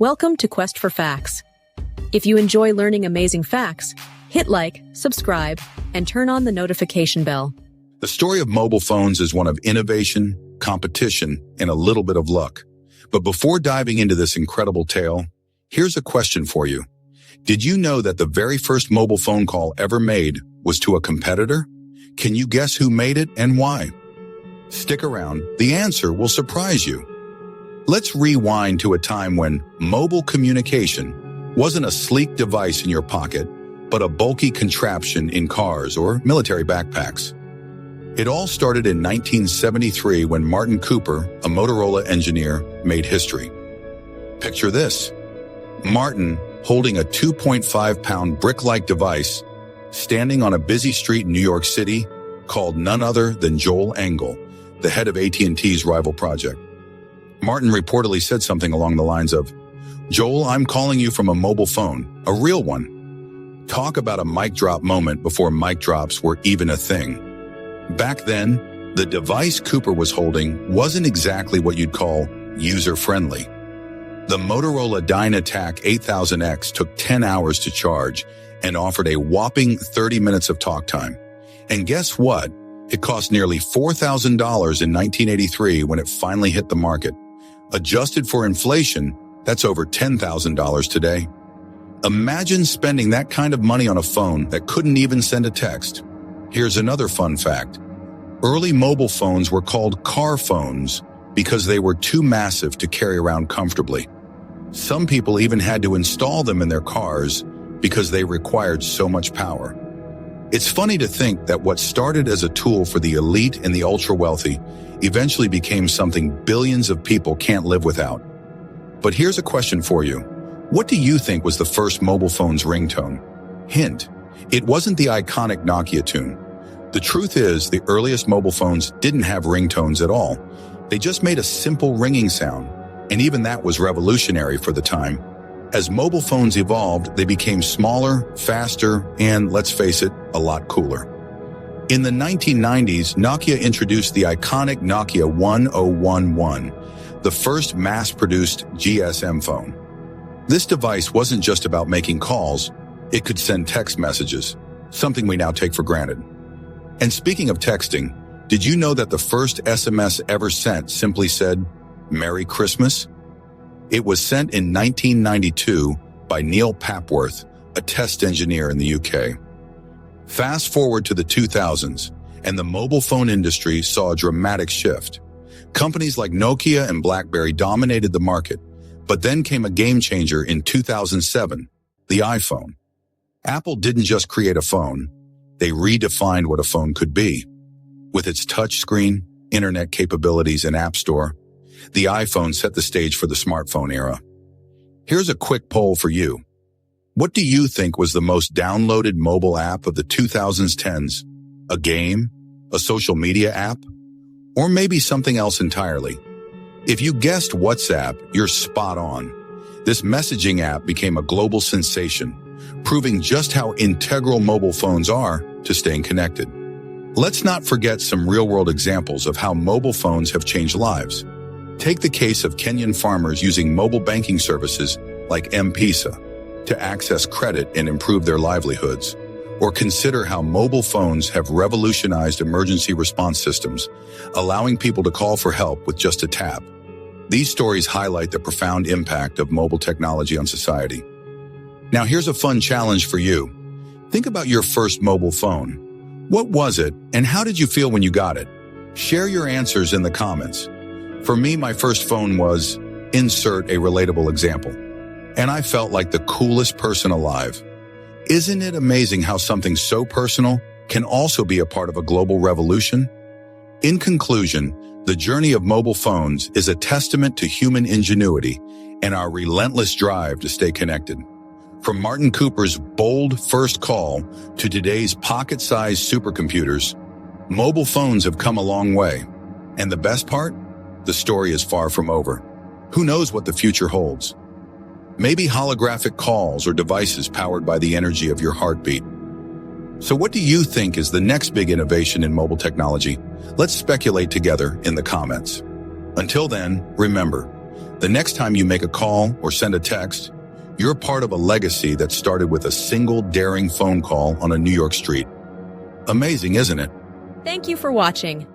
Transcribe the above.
Welcome to Quest for Facts. If you enjoy learning amazing facts, hit like, subscribe, and turn on the notification bell. The story of mobile phones is one of innovation, competition, and a little bit of luck. But before diving into this incredible tale, here's a question for you. Did you know that the very first mobile phone call ever made was to a competitor? Can you guess who made it and why? Stick around, the answer will surprise you. Let's rewind to a time when mobile communication wasn't a sleek device in your pocket, but a bulky contraption in cars or military backpacks. It all started in 1973 when Martin Cooper, a Motorola engineer, made history. Picture this: Martin holding a 2.5-pound brick-like device, standing on a busy street in New York City, called none other than Joel Engel, the head of AT&T's rival project. Martin reportedly said something along the lines of, "Joel, I'm calling you from a mobile phone, a real one." Talk about a mic drop moment before mic drops were even a thing. Back then, the device Cooper was holding wasn't exactly what you'd call user-friendly. The Motorola DynaTAC 8000X took 10 hours to charge and offered a whopping 30 minutes of talk time. And guess what? It cost nearly $4,000 in 1983 when it finally hit the market. Adjusted for inflation, that's over $10,000 today. Imagine spending that kind of money on a phone that couldn't even send a text. Here's another fun fact. Early mobile phones were called car phones because they were too massive to carry around comfortably. Some people even had to install them in their cars because they required so much power. It's funny to think that what started as a tool for the elite and the ultra-wealthy eventually became something billions of people can't live without. But here's a question for you. What do you think was the first mobile phone's ringtone? Hint: it wasn't the iconic Nokia tune. The truth is, the earliest mobile phones didn't have ringtones at all. They just made a simple ringing sound, and even that was revolutionary for the time. As mobile phones evolved, they became smaller, faster, and, let's face it, a lot cooler. In the 1990s, Nokia introduced the iconic Nokia 1011, the first mass-produced GSM phone. This device wasn't just about making calls, it could send text messages, something we now take for granted. And speaking of texting, did you know that the first SMS ever sent simply said, "Merry Christmas"? It was sent in 1992 by Neil Papworth, a test engineer in the UK. Fast forward to the 2000s, and the mobile phone industry saw a dramatic shift. Companies like Nokia and BlackBerry dominated the market, but then came a game changer in 2007, the iPhone. Apple didn't just create a phone, they redefined what a phone could be. With its touchscreen, internet capabilities, and app store, the iPhone set the stage for the smartphone era. Here's a quick poll for you. What do you think was the most downloaded mobile app of the 2010s? A game? A social media app? Or maybe something else entirely? If you guessed WhatsApp, you're spot on. This messaging app became a global sensation, proving just how integral mobile phones are to staying connected. Let's not forget some real-world examples of how mobile phones have changed lives. Take the case of Kenyan farmers using mobile banking services like M-Pesa to access credit and improve their livelihoods. Or consider how mobile phones have revolutionized emergency response systems, allowing people to call for help with just a tap. These stories highlight the profound impact of mobile technology on society. Now here's a fun challenge for you. Think about your first mobile phone. What was it, and how did you feel when you got it? Share your answers in the comments. For me, my first phone was, insert a relatable example, and I felt like the coolest person alive. Isn't it amazing how something so personal can also be a part of a global revolution? In conclusion, the journey of mobile phones is a testament to human ingenuity and our relentless drive to stay connected. From Martin Cooper's bold first call to today's pocket-sized supercomputers, mobile phones have come a long way. And the best part? The story is far from over. Who knows what the future holds? Maybe holographic calls or devices powered by the energy of your heartbeat. So what do you think is the next big innovation in mobile technology? Let's speculate together in the comments. Until then, remember, The next time you make a call or send a text, you're part of a legacy that started with a single daring phone call on a New York street. Amazing, isn't it? Thank you for watching.